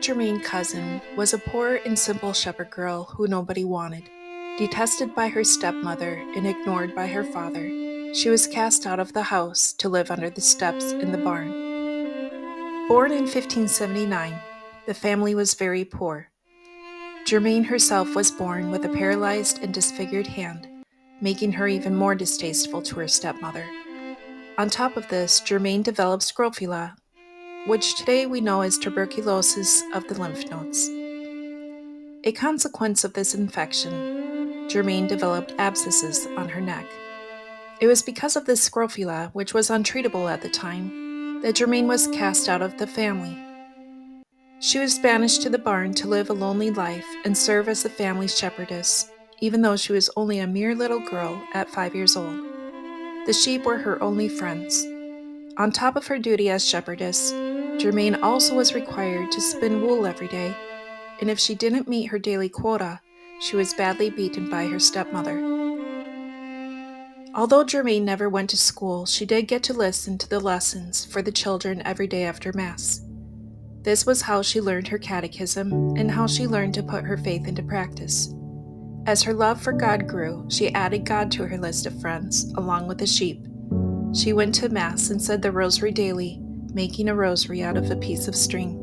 Germain Cousin was a poor and simple shepherd girl who nobody wanted. Detested by her stepmother and ignored by her father, she was cast out of the house to live under the steps in the barn. Born in 1579, the family was very poor. Germain herself was born with a paralyzed and disfigured hand, making her even more distasteful to her stepmother. On top of this, Germain developed scrofula, which today we know as tuberculosis of the lymph nodes. A consequence of this infection, Germain developed abscesses on her neck. It was because of this scrofula, which was untreatable at the time, that Germain was cast out of the family. She was banished to the barn to live a lonely life and serve as the family's shepherdess, even though she was only a mere little girl at 5 years old. The sheep were her only friends. On top of her duty as shepherdess, Germain also was required to spin wool every day, and if she didn't meet her daily quota, she was badly beaten by her stepmother. Although Germain never went to school, she did get to listen to the lessons for the children every day after Mass. This was how she learned her catechism and how she learned to put her faith into practice. As her love for God grew, she added God to her list of friends, along with the sheep. She went to Mass and said the rosary daily, making a rosary out of a piece of string.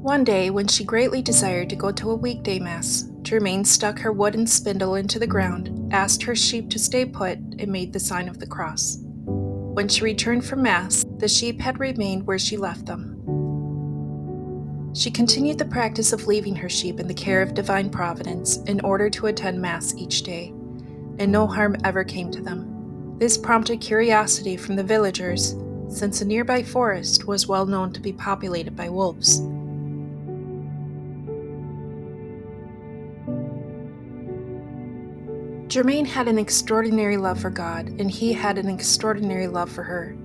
One day, when she greatly desired to go to a weekday Mass, Germain stuck her wooden spindle into the ground, asked her sheep to stay put, and made the sign of the cross. When she returned from Mass, the sheep had remained where she left them. She continued the practice of leaving her sheep in the care of divine providence in order to attend Mass each day, and no harm ever came to them. This prompted curiosity from the villagers, since a nearby forest was well known to be populated by wolves. Germain had an extraordinary love for God, and he had an extraordinary love for her.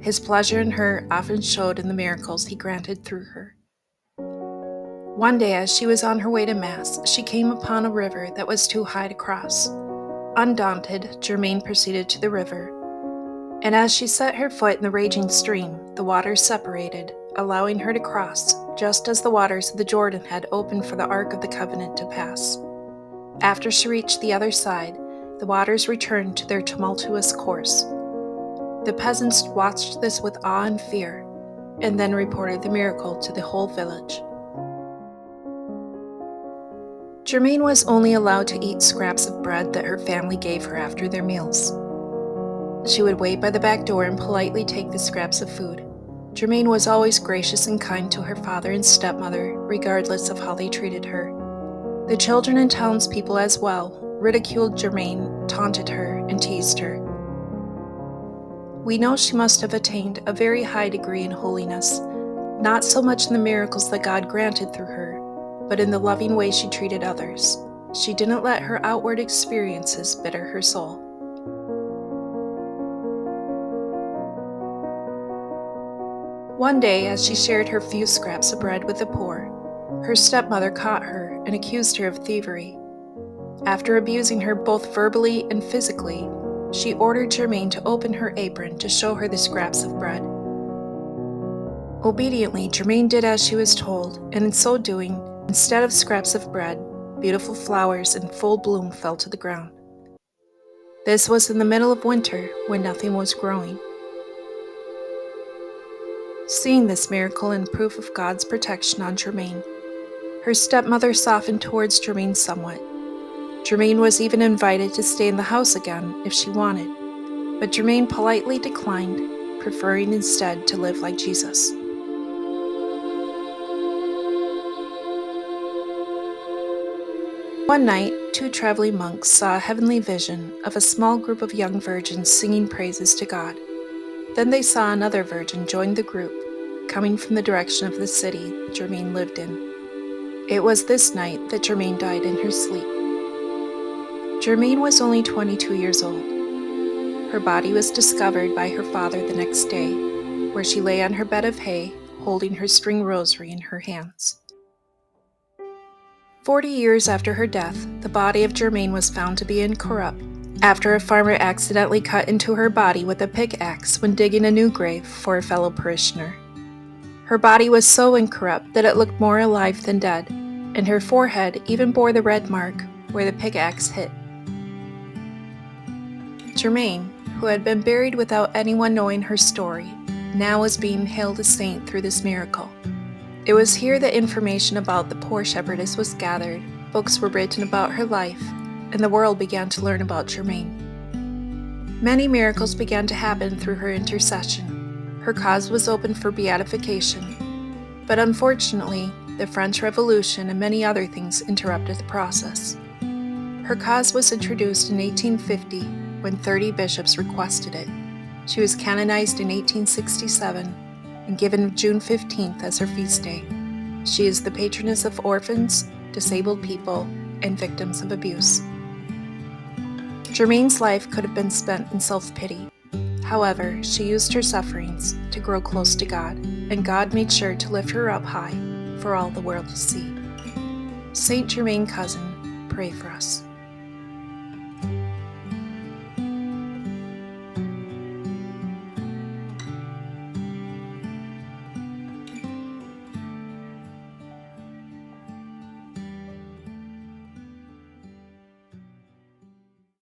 His pleasure in her often showed in the miracles he granted through her. One day, as she was on her way to Mass, she came upon a river that was too high to cross. Undaunted, Germain proceeded to the river, and as she set her foot in the raging stream, the waters separated, allowing her to cross, just as the waters of the Jordan had opened for the Ark of the Covenant to pass. After she reached the other side, the waters returned to their tumultuous course. The peasants watched this with awe and fear, and then reported the miracle to the whole village. Germain was only allowed to eat scraps of bread that her family gave her after their meals. She would wait by the back door and politely take the scraps of food. Germain was always gracious and kind to her father and stepmother, regardless of how they treated her. The children and townspeople as well ridiculed Germain, taunted her, and teased her. We know she must have attained a very high degree in holiness, not so much in the miracles that God granted through her, but in the loving way she treated others. She didn't let her outward experiences bitter her soul. One day, as she shared her few scraps of bread with the poor, her stepmother caught her and accused her of thievery. After abusing her both verbally and physically, she ordered Germain to open her apron to show her the scraps of bread. Obediently, Germain did as she was told, and in so doing, instead of scraps of bread, beautiful flowers in full bloom fell to the ground. This was in the middle of winter, when nothing was growing. Seeing this miracle and proof of God's protection on Germain, her stepmother softened towards Germain somewhat. Germain was even invited to stay in the house again if she wanted, but Germain politely declined, preferring instead to live like Jesus. One night, 2 traveling monks saw a heavenly vision of a small group of young virgins singing praises to God. Then they saw another virgin join the group, coming from the direction of the city Germain lived in. It was this night that Germain died in her sleep. Germain was only 22 years old. Her body was discovered by her father the next day, where she lay on her bed of hay, holding her string rosary in her hands. 40 years after her death, the body of Germain was found to be incorrupt, after a farmer accidentally cut into her body with a pickaxe when digging a new grave for a fellow parishioner. Her body was so incorrupt that it looked more alive than dead, and her forehead even bore the red mark where the pickaxe hit. Germain, who had been buried without anyone knowing her story, now was being hailed a saint through this miracle. It was here that information about the poor shepherdess was gathered, books were written about her life, and the world began to learn about Germain. Many miracles began to happen through her intercession. Her cause was open for beatification, but unfortunately, the French Revolution and many other things interrupted the process. Her cause was introduced in 1850 when 30 bishops requested it. She was canonized in 1867 and given June 15th as her feast day. She is the patroness of orphans, disabled people, and victims of abuse. Germain's life could have been spent in self-pity. However, she used her sufferings to grow close to God, and God made sure to lift her up high for all the world to see. Saint Germain Cousin, pray for us.